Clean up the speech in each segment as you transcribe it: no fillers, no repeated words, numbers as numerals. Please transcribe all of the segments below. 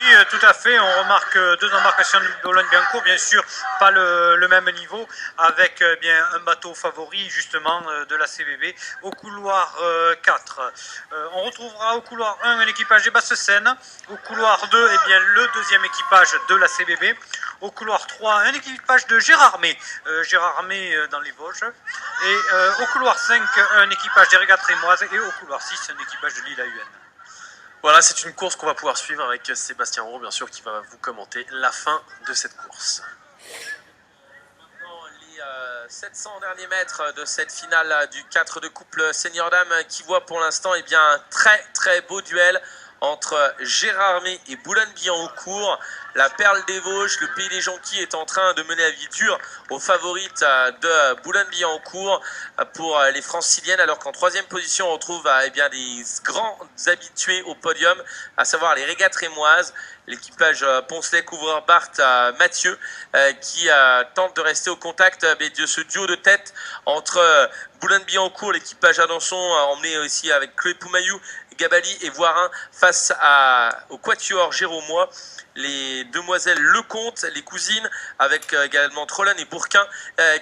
Oui, tout à fait, on remarque deux embarcations de Boulogne-Billancourt, bien sûr pas le même niveau, avec bien un bateau favori justement de la CBB au couloir 4. On retrouvera au couloir 1 un équipage des Basses-Seines, au couloir 2 eh bien, le deuxième équipage de la CBB, au couloir 3 un équipage de Gérardmer, dans les Vosges, et au couloir 5 un équipage des Régates Rémoises et au couloir 6 un équipage de l'île AUN. Voilà, c'est une course qu'on va pouvoir suivre avec Sébastien Roux, bien sûr, qui va vous commenter la fin de cette course. Maintenant, les 700 derniers mètres de cette finale du 4 de couple senior-dame qui voit pour l'instant eh bien, un très beau duel entre Gérardmer et Boulogne-Billancourt. La perle des Vosges, le pays des Jonquilles est en train de mener la vie dure aux favorites de Boulogne-Billancourt pour les franciliennes, alors qu'en troisième position on retrouve eh bien, des grands habitués au podium, à savoir les Régates Rémoises, l'équipage Poncelet-Couvreur-Bart Mathieu qui tente de rester au contact de ce duo de tête entre Boulogne-Billancourt, l'équipage Adanson emmené aussi avec Chloé Poumayou, Gabali et Voirin face au quatuor Géromois, les demoiselles Lecomte, les cousines, avec également Trollan et Bourquin,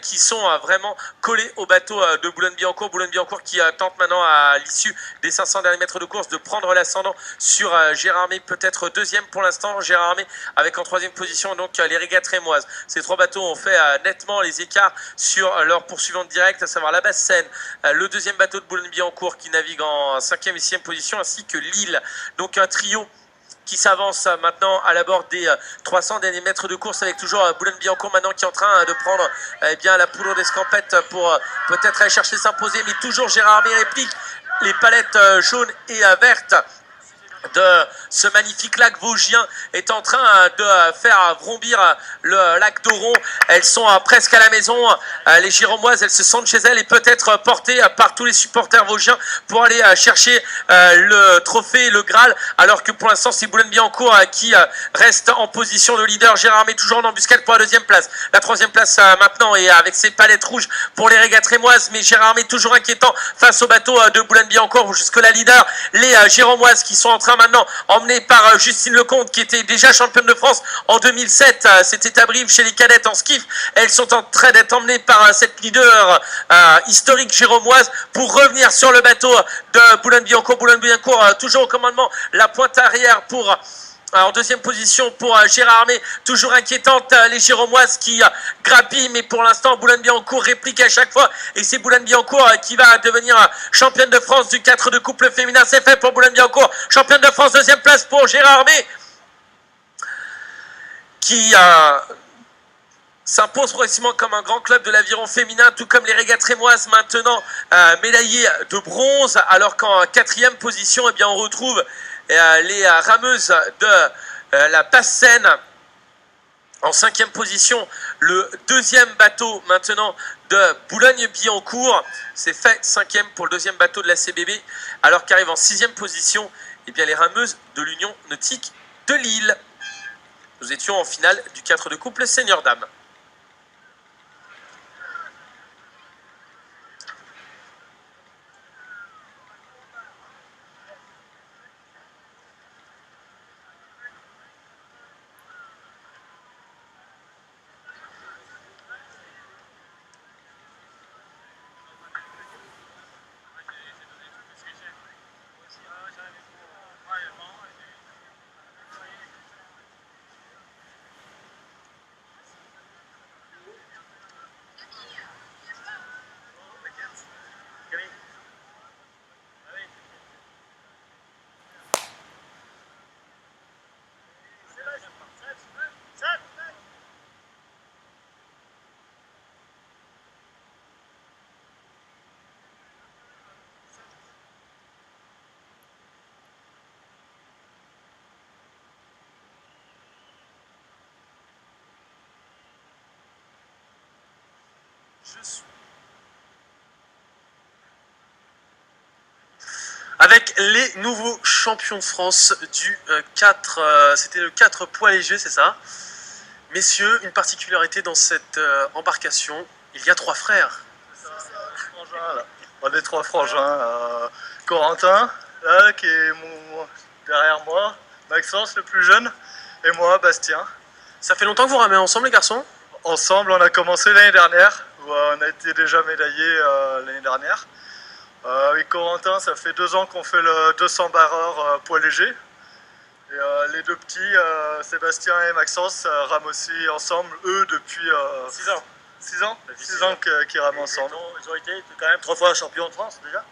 qui sont vraiment collés au bateau de Boulogne-Billancourt. Boulogne-Billancourt qui tente maintenant à l'issue des 500 derniers mètres de course de prendre l'ascendant sur Gérardmer, peut-être deuxième pour l'instant. Gérardmer avec en troisième position donc les Régates Rémoises. Ces trois bateaux ont fait nettement les écarts sur leur poursuivante directe, à savoir la Basse-Seine, le deuxième bateau de Boulogne-Billancourt qui navigue en 5e et 6e position, ainsi que Lille. Donc un trio qui s'avance maintenant à la bord des 300 derniers mètres de course, avec toujours Boulogne-Billancourt maintenant qui est en train de prendre bien la poudre d'escampette pour peut-être aller chercher s'imposer, mais toujours Gérardmer réplique les palettes jaunes et vertes de ce magnifique lac vosgien est en train de faire vrombir le lac d'Oron. Elles sont presque à la maison, les Giromoises, elles se sentent chez elles et peut-être portées par tous les supporters vosgiens pour aller chercher le trophée, le Graal, alors que pour l'instant c'est Boulogne-Billancourt qui reste en position de leader. Gérardmer toujours en embuscade pour la deuxième place, la troisième place maintenant, et avec ses palettes rouges pour les Régates Rémoises, mais Gérardmer toujours inquiétant face au bateau de Boulogne-Billancourt jusque la leader, les Giromoises qui sont en train maintenant, emmenée par Justine Lecomte, qui était déjà championne de France en 2007, c'était à Brive chez les cadettes en skiff. Elles sont en train d'être emmenées par cette leader historique géromoise pour revenir sur le bateau de Boulogne-Billancourt. Boulogne-Billancourt toujours au commandement, la pointe arrière pour... en deuxième position pour Gérardmer, toujours inquiétante, les Géromoises qui grappillent, mais pour l'instant Boulogne-Billancourt réplique à chaque fois, et c'est Boulogne-Billancourt qui va devenir championne de France du 4 de couple féminin. C'est fait pour Boulogne-Billancourt, championne de France, deuxième place pour Gérardmer, qui s'impose progressivement comme un grand club de l'aviron féminin, tout comme les Régates Rémoises maintenant médaillées de bronze, alors qu'en quatrième position, eh bien, on retrouve les rameuses de la Basse-Seine. En cinquième position, le deuxième bateau maintenant de Boulogne-Billancourt. C'est fait, cinquième pour le deuxième bateau de la CBB, alors qu'arrive en sixième position eh bien, les rameuses de l'Union Nautique de Lille. Nous étions en finale du 4 de couple senior-dame. Avec les nouveaux champions de France du 4, c'était le 4 poids léger, c'est ça? Messieurs, une particularité dans cette embarcation, il y a trois frères. On est trois frangins. Corentin, là, qui est derrière moi, Maxence, le plus jeune, et moi, Bastien. Ça fait longtemps que vous ramez ensemble, les garçons? Ensemble, on a commencé l'année dernière, où on a été déjà médaillés l'année dernière. Avec Corentin, ça fait 2 ans qu'on fait le 200 barreurs poids léger. Et les deux petits, Sébastien et Maxence, rament aussi ensemble, eux, depuis 6 ans. 6 ans 6 ans qu'ils rament ensemble. Ils ont été quand même 3 fois champions de France déjà.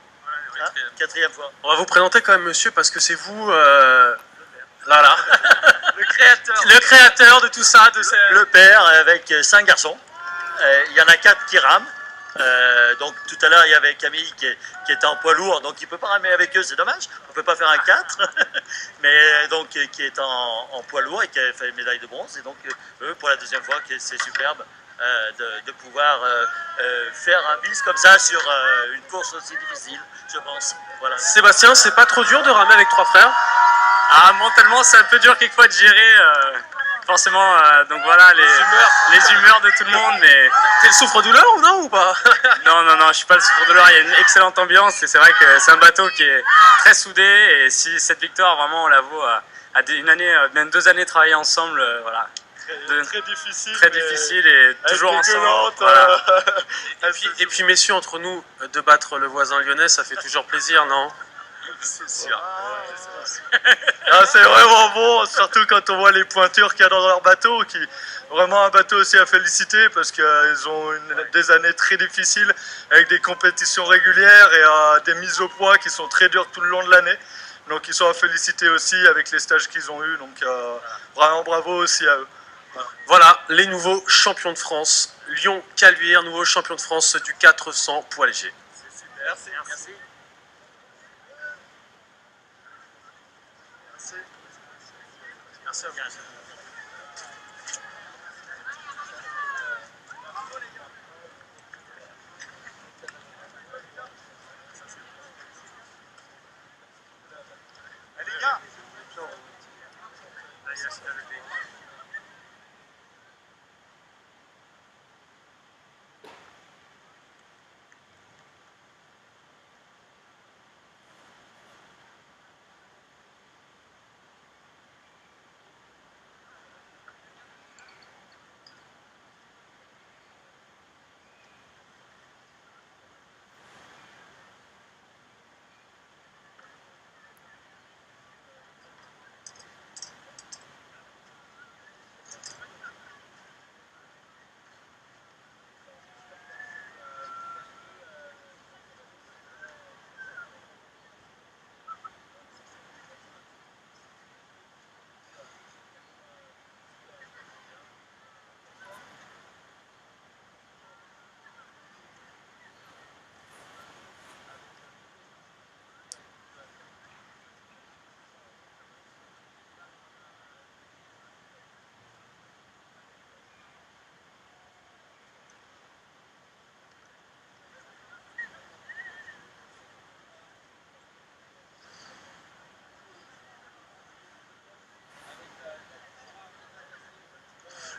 Hein, 4e fois. On va vous présenter quand même, monsieur, parce que c'est vous, là, le créateur de tout ça. Le père avec 5 garçons. Il y en a 4 qui rament. Donc tout à l'heure il y avait Camille qui était en poids lourd, donc il ne peut pas ramer avec eux, c'est dommage, on ne peut pas faire un 4, mais donc qui est en poids lourd et qui a fait une médaille de bronze, et donc eux pour la 2e fois, c'est superbe de pouvoir faire un bis comme ça sur une course aussi difficile, je pense. Voilà. Sébastien, c'est pas trop dur de ramer avec 3 frères? Ah, mentalement c'est un peu dur quelquefois de gérer, forcément, donc voilà, les humeurs de tout le monde, mais... T'es le souffre-douleur ou non, ou pas? Non, je suis pas le souffre-douleur, il y a une excellente ambiance et c'est vrai que c'est un bateau qui est très soudé, et si cette victoire, vraiment, on la vaut à une année, même 2 années travaillées ensemble, voilà. Très difficile. Très difficile et toujours ensemble. Voilà. Et puis, messieurs, entre nous, de battre le voisin lyonnais, ça fait toujours plaisir, non? C'est sûr. C'est vraiment bon, surtout quand on voit les pointures qu'il y a dans leur bateau, vraiment un bateau aussi à féliciter parce qu'ils ont des années très difficiles avec des compétitions régulières et des mises au poids qui sont très dures tout le long de l'année. Donc ils sont à féliciter aussi avec les stages qu'ils ont eus, donc vraiment bravo aussi à eux. Voilà, les nouveaux champions de France, Lyon-Caluire, nouveau champion de France du 400 poids léger. Merci. Merci. Allez, les gars.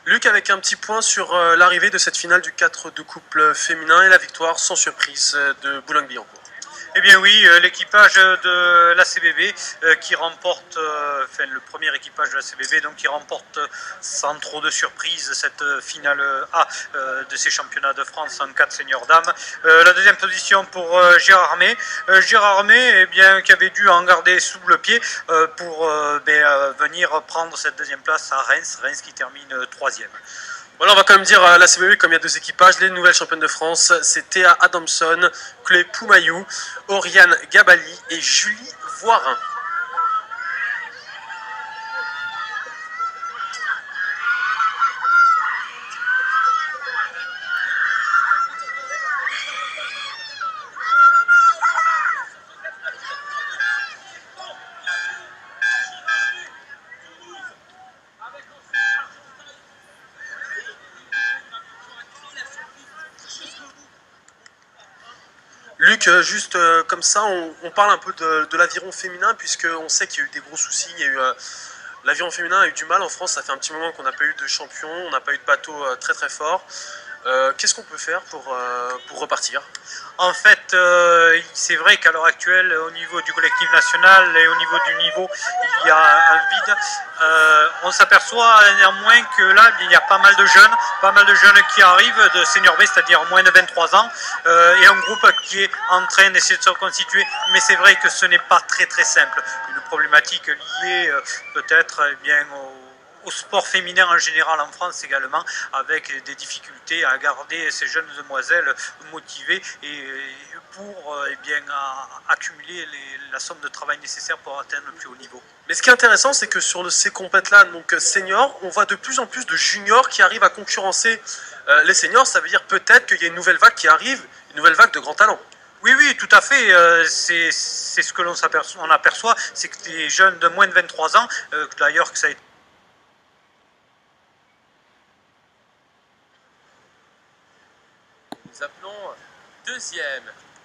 Luc, avec un petit point sur l'arrivée de cette finale du 4 de couple féminin et la victoire sans surprise de Boulogne-Billancourt. Eh bien oui, l'équipage de la CBB qui remporte, le premier équipage de la CBB donc qui remporte sans trop de surprise cette finale A de ces championnats de France en 4 seniors dames. La 2e position pour Gérard May. Gérard May, eh bien, qui avait dû en garder sous le pied pour venir prendre cette 2e place à Reims qui termine 3e. Voilà, on va quand même dire la CBB, comme il y a 2 équipages, les nouvelles championnes de France, c'est Théa Adamson, Chloé Poumayou, Oriane Gabali et Julie Voirin. Luc, juste comme ça, on parle un peu de l'aviron féminin, puisqu'on sait qu'il y a eu des gros soucis. L'aviron féminin a eu du mal en France, ça fait un petit moment qu'on n'a pas eu de champion, on n'a pas eu de bateau très très fort. Qu'est-ce qu'on peut faire pour repartir? En fait, c'est vrai qu'à l'heure actuelle, au niveau du collectif national et au niveau du niveau, il y a un vide. On s'aperçoit néanmoins que là, il y a pas mal de jeunes qui arrivent de senior B, c'est-à-dire moins de 23 ans, et un groupe qui est en train d'essayer de se reconstituer. Mais c'est vrai que ce n'est pas très simple. Une problématique liée peut-être au sport féminin en général en France également, avec des difficultés à garder ces jeunes demoiselles motivées et pour accumuler la somme de travail nécessaire pour atteindre le plus haut niveau. Mais ce qui est intéressant, c'est que sur ces compètes-là, donc seniors, on voit de plus en plus de juniors qui arrivent à concurrencer les seniors. Ça veut dire peut-être qu'il y a une nouvelle vague qui arrive, une nouvelle vague de grands talents. Oui, tout à fait. C'est ce que l'on aperçoit, c'est que des jeunes de moins de 23 ans, d'ailleurs que ça a été Nous appelons deuxième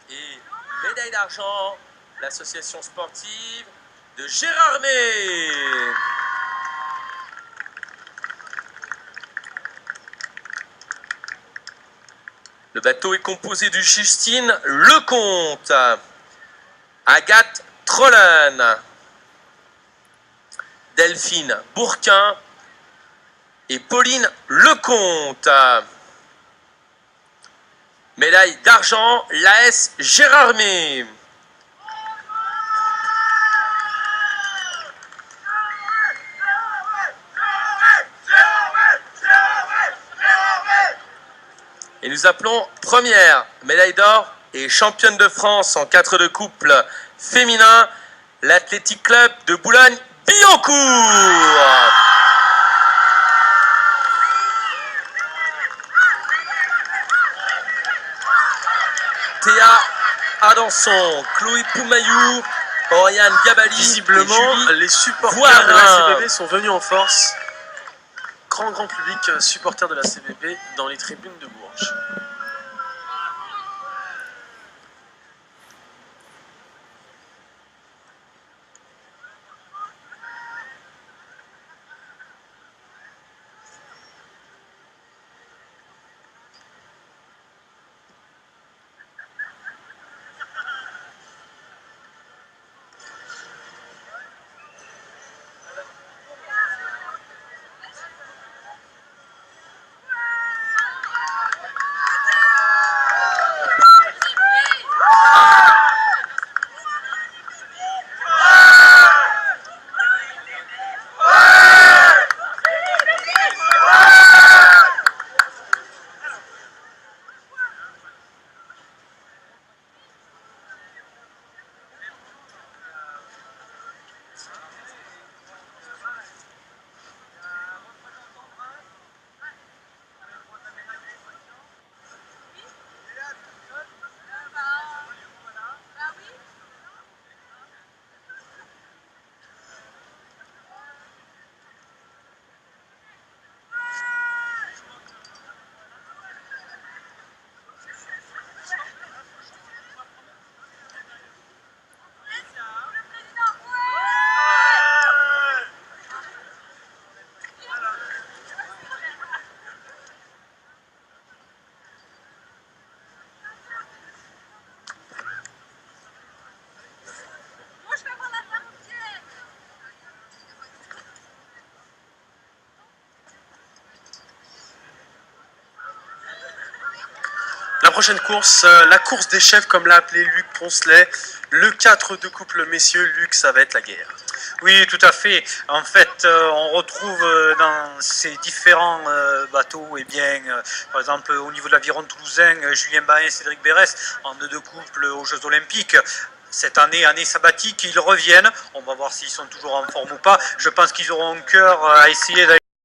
et médaille d'argent l'association sportive de Gérardmer. Le bateau est composé de Justine Lecomte, Agathe Trollen, Delphine Bourquin et Pauline Lecomte. Médaille d'argent, l'AS Gérardmer. Et nous appelons première médaille d'or et championne de France en 4 de couple féminin, l'Athletic Club de Boulogne-Billancourt. Théa Adanson, Chloé Poumayou, Oriane Gabali. Visiblement, les supporters de la CBB sont venus en force. Grand public supporter de la CBB dans les tribunes de Bourges. La prochaine course, la course des chefs, comme l'a appelé Luc Poncelet, le 4 de couple messieurs. Luc, ça va être la guerre. Oui, tout à fait. En fait, on retrouve dans ces différents bateaux, par exemple, au niveau de l'aviron toulousain, Julien Bain et Cédric Bérès, en deux couples aux Jeux Olympiques. Cette année sabbatique, ils reviennent. On va voir s'ils sont toujours en forme ou pas. Je pense qu'ils auront un cœur à essayer d'aller